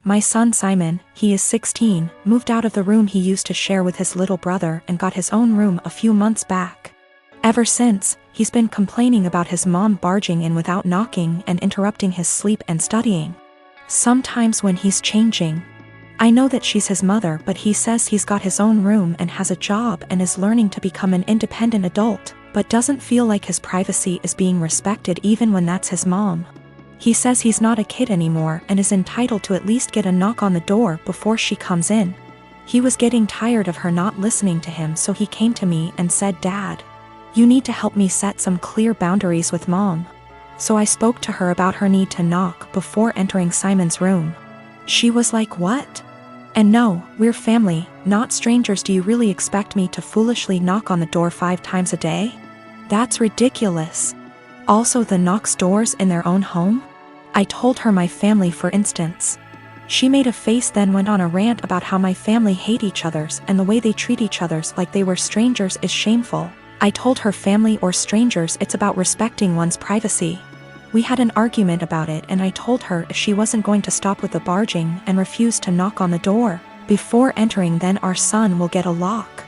My son Simon, he is 16, moved out of the room he used to share with his little brother and got his own room a few months back. Ever since, he's been complaining about his mom barging in without knocking and interrupting his sleep and studying. Sometimes when he's changing. I know that she's his mother, but he says he's got his own room and has a job and is learning to become an independent adult, but doesn't feel like his privacy is being respected even when that's his mom. He says he's not a kid anymore and is entitled to at least get a knock on the door before she comes in. He was getting tired of her not listening to him, so he came to me and said, "Dad, you need to help me set some clear boundaries with Mom." So I spoke to her about her need to knock before entering Simon's room. She was like, "What? And no, we're family, not strangers. Do you really expect me to foolishly knock on the door 5 times a day? That's ridiculous. Also, the knocks doors in their own home?" I told her my family, for instance. She made a face, then went on a rant about how my family hate each other's and the way they treat each other's like they were strangers is shameful. I told her family or strangers, it's about respecting one's privacy. We had an argument about it and I told her if she wasn't going to stop with the barging and refuse to knock on the door before entering, then our son will get a lock.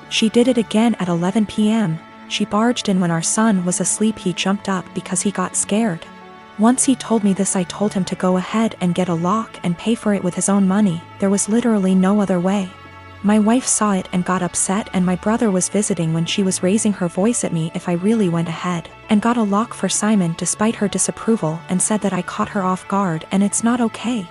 She did it again at 11 p.m. She barged in when our son was asleep. He jumped up because he got scared. Once he told me this, I told him to go ahead and get a lock and pay for it with his own money. There was literally no other way. My wife saw it and got upset, and my brother was visiting when she was raising her voice at me if I really went ahead and got a lock for Simon despite her disapproval, and said that I caught her off guard and it's not okay.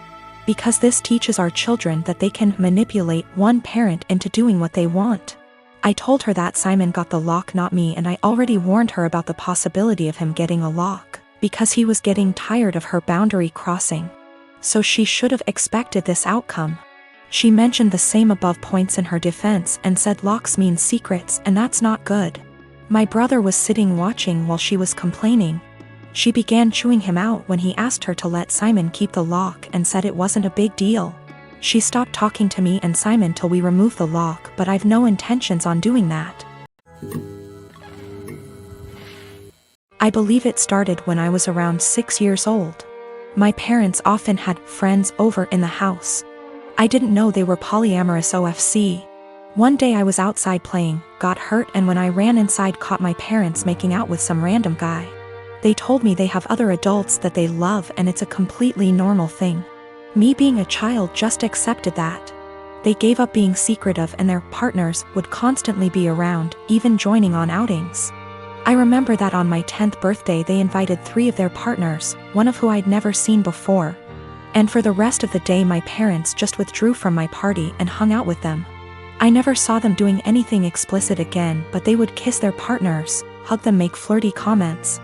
Because this teaches our children that they can manipulate one parent into doing what they want. I told her that Simon got the lock, not me, and I already warned her about the possibility of him getting a lock, because he was getting tired of her boundary crossing. So she should have expected this outcome. She mentioned the same above points in her defense and said locks mean secrets, and that's not good. My brother was sitting watching while she was complaining. She began chewing him out when he asked her to let Simon keep the lock and said it wasn't a big deal. She stopped talking to me and Simon till we removed the lock, but I've no intentions on doing that. I believe it started when I was around 6 years old. My parents often had friends over in the house. I didn't know they were polyamorous OFC. One day I was outside playing, got hurt, and when I ran inside caught my parents making out with some random guy. They told me they have other adults that they love and it's a completely normal thing. Me being a child just accepted that. They gave up being secretive and their partners would constantly be around, even joining on outings. I remember that on my 10th birthday they invited 3 of their partners, one of who I'd never seen before. And for the rest of the day my parents just withdrew from my party and hung out with them. I never saw them doing anything explicit again, but they would kiss their partners, hug them, make flirty comments.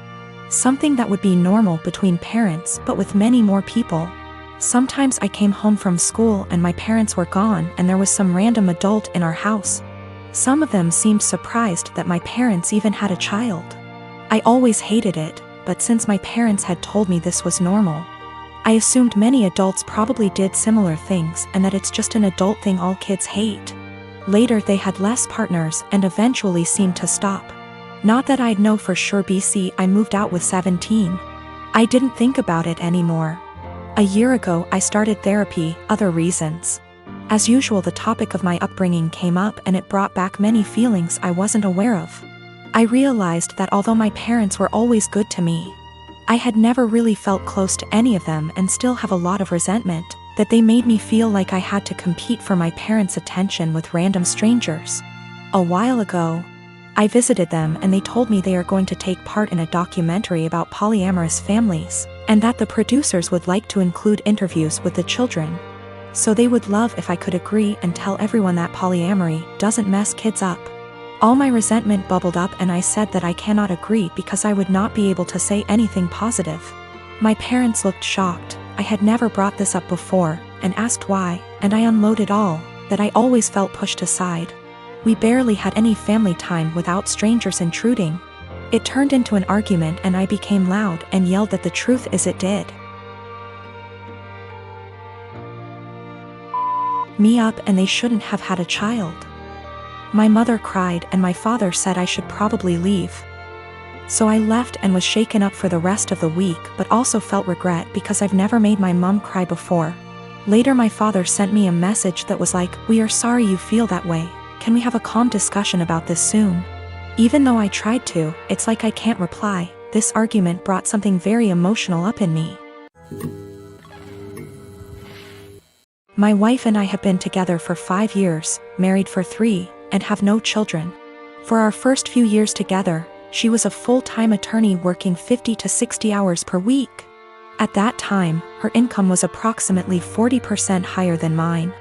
Something that would be normal between parents, but with many more people. Sometimes I came home from school and my parents were gone and there was some random adult in our house. Some of them seemed surprised that my parents even had a child. I always hated it, but since my parents had told me this was normal, I assumed many adults probably did similar things and that it's just an adult thing all kids hate. Later they had less partners and eventually seemed to stop. Not that I'd know for sure. I moved out with 17. I didn't think about it anymore. A year ago I started therapy, other reasons. As usual, the topic of my upbringing came up and it brought back many feelings I wasn't aware of. I realized that although my parents were always good to me, I had never really felt close to any of them and still have a lot of resentment that they made me feel like I had to compete for my parents' attention with random strangers. A while ago, I visited them and they told me they are going to take part in a documentary about polyamorous families, and that the producers would like to include interviews with the children. So they would love if I could agree and tell everyone that polyamory doesn't mess kids up. All my resentment bubbled up and I said that I cannot agree because I would not be able to say anything positive. My parents looked shocked. I had never brought this up before, and asked why, and I unloaded all that I always felt pushed aside. We barely had any family time without strangers intruding. It turned into an argument and I became loud and yelled that the truth is it did me up and they shouldn't have had a child. My mother cried and my father said I should probably leave. So I left and was shaken up for the rest of the week, but also felt regret because I've never made my mom cry before. Later my father sent me a message that was like, "We are sorry you feel that way. Can we have a calm discussion about this soon?" Even though I tried to, it's like I can't reply. This argument brought something very emotional up in me. My wife and I have been together for 5 years, married for 3, and have no children. For our first few years together, she was a full-time attorney working 50 to 60 hours per week. At that time, her income was approximately 40% higher than mine.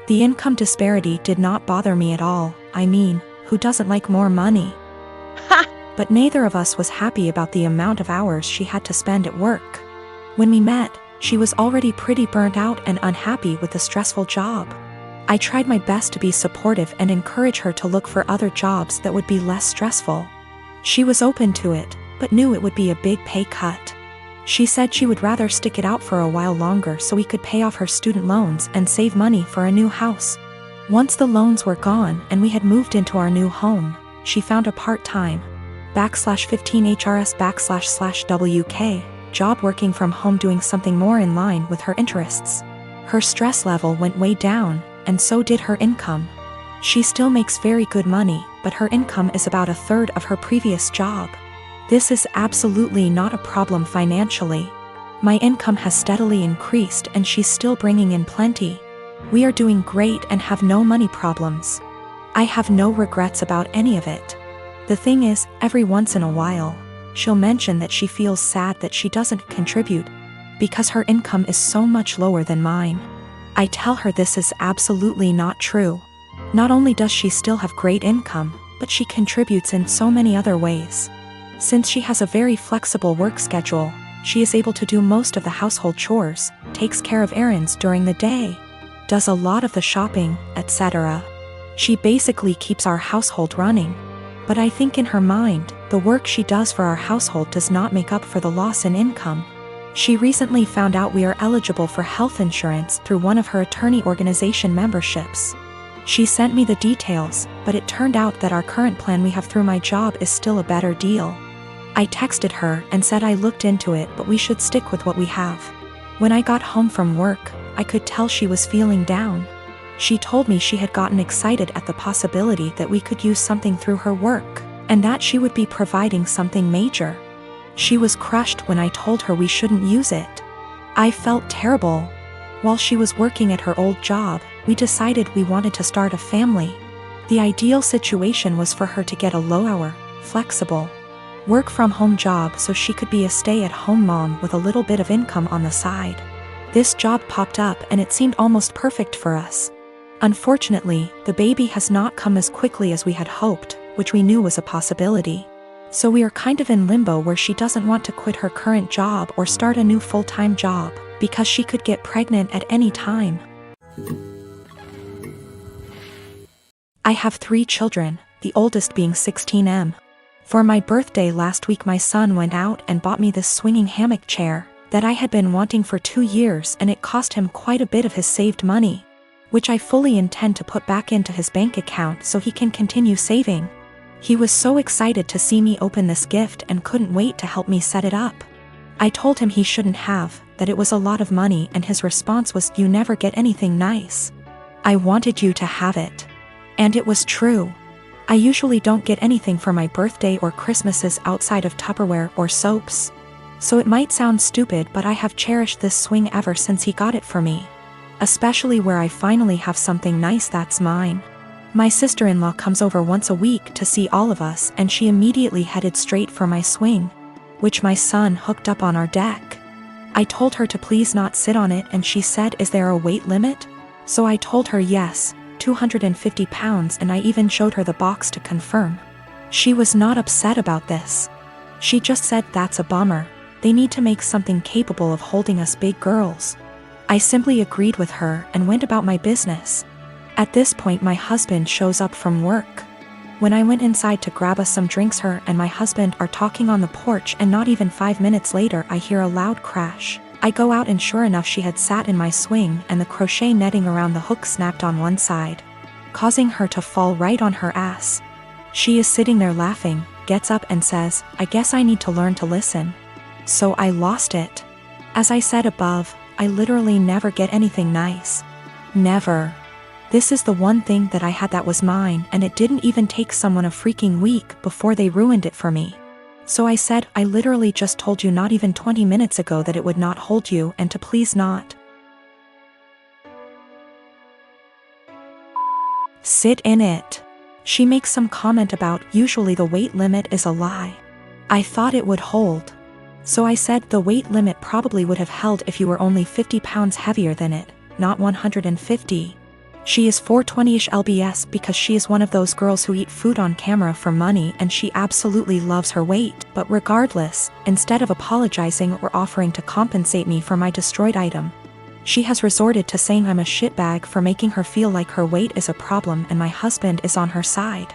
The income disparity did not bother me at all. I mean, who doesn't like more money? But neither of us was happy about the amount of hours she had to spend at work. When we met, she was already pretty burnt out and unhappy with the stressful job. I tried my best to be supportive and encourage her to look for other jobs that would be less stressful. She was open to it, but knew it would be a big pay cut. She said she would rather stick it out for a while longer so we could pay off her student loans and save money for a new house. Once the loans were gone and we had moved into our new home, she found a part-time /15HRS//WK job working from home doing something more in line with her interests. Her stress level went way down, and so did her income. She still makes very good money, but her income is about a third of her previous job. This is absolutely not a problem financially. My income has steadily increased and she's still bringing in plenty. We are doing great and have no money problems. I have no regrets about any of it. The thing is, every once in a while, she'll mention that she feels sad that she doesn't contribute because her income is so much lower than mine. I tell her this is absolutely not true. Not only does she still have great income, but she contributes in so many other ways. Since she has a very flexible work schedule, she is able to do most of the household chores, takes care of errands during the day, does a lot of the shopping, etc. She basically keeps our household running. But I think in her mind, the work she does for our household does not make up for the loss in income. She recently found out we are eligible for health insurance through one of her attorney organization memberships. She sent me the details, but it turned out that our current plan we have through my job is still a better deal. I texted her and said I looked into it, but we should stick with what we have. When I got home from work, I could tell she was feeling down. She told me she had gotten excited at the possibility that we could use something through her work, and that she would be providing something major. She was crushed when I told her we shouldn't use it. I felt terrible. While she was working at her old job, we decided we wanted to start a family. The ideal situation was for her to get a low-hour, flexible, work-from-home job so she could be a stay-at-home mom with a little bit of income on the side. This job popped up and it seemed almost perfect for us. Unfortunately, the baby has not come as quickly as we had hoped, which we knew was a possibility. So we are kind of in limbo where she doesn't want to quit her current job or start a new full-time job, because she could get pregnant at any time. I have 3 children, the oldest being 16M. For my birthday last week my son went out and bought me this swinging hammock chair that I had been wanting for 2 years, and it cost him quite a bit of his saved money, which I fully intend to put back into his bank account so he can continue saving. He was so excited to see me open this gift and couldn't wait to help me set it up. I told him he shouldn't have, that it was a lot of money, and his response was, "You never get anything nice. I wanted you to have it." And it was true. I usually don't get anything for my birthday or Christmases outside of Tupperware or soaps. So it might sound stupid, but I have cherished this swing ever since he got it for me. Especially where I finally have something nice that's mine. My sister-in-law comes over once a week to see all of us, and she immediately headed straight for my swing, which my son hooked up on our deck. I told her to please not sit on it, and she said, "Is there a weight limit?" So I told her yes, 250 pounds, and I even showed her the box to confirm. She was not upset about this. She just said that's a bummer. They need to make something capable of holding us big girls. I simply agreed with her and went about my business. At this point my husband shows up from work. When I went inside to grab us some drinks, her and my husband are talking on the porch, and not even 5 minutes later I hear a loud crash. I go out and sure enough she had sat in my swing and the crochet netting around the hook snapped on one side, causing her to fall right on her ass. She is sitting there laughing, gets up and says, "I guess I need to learn to listen." So I lost it. As I said above, I literally never get anything nice. Never. This is the one thing that I had that was mine, and it didn't even take someone a freaking week before they ruined it for me. So I said, I literally just told you not even 20 minutes ago that it would not hold you and to please not sit in it. She makes some comment about usually the weight limit is a lie. I thought it would hold. So I said the weight limit probably would have held if you were only 50 pounds heavier than it, not 150. She is 420-ish lbs because she is one of those girls who eat food on camera for money and she absolutely loves her weight. But regardless, instead of apologizing or offering to compensate me for my destroyed item, she has resorted to saying I'm a shitbag for making her feel like her weight is a problem and my husband is on her side.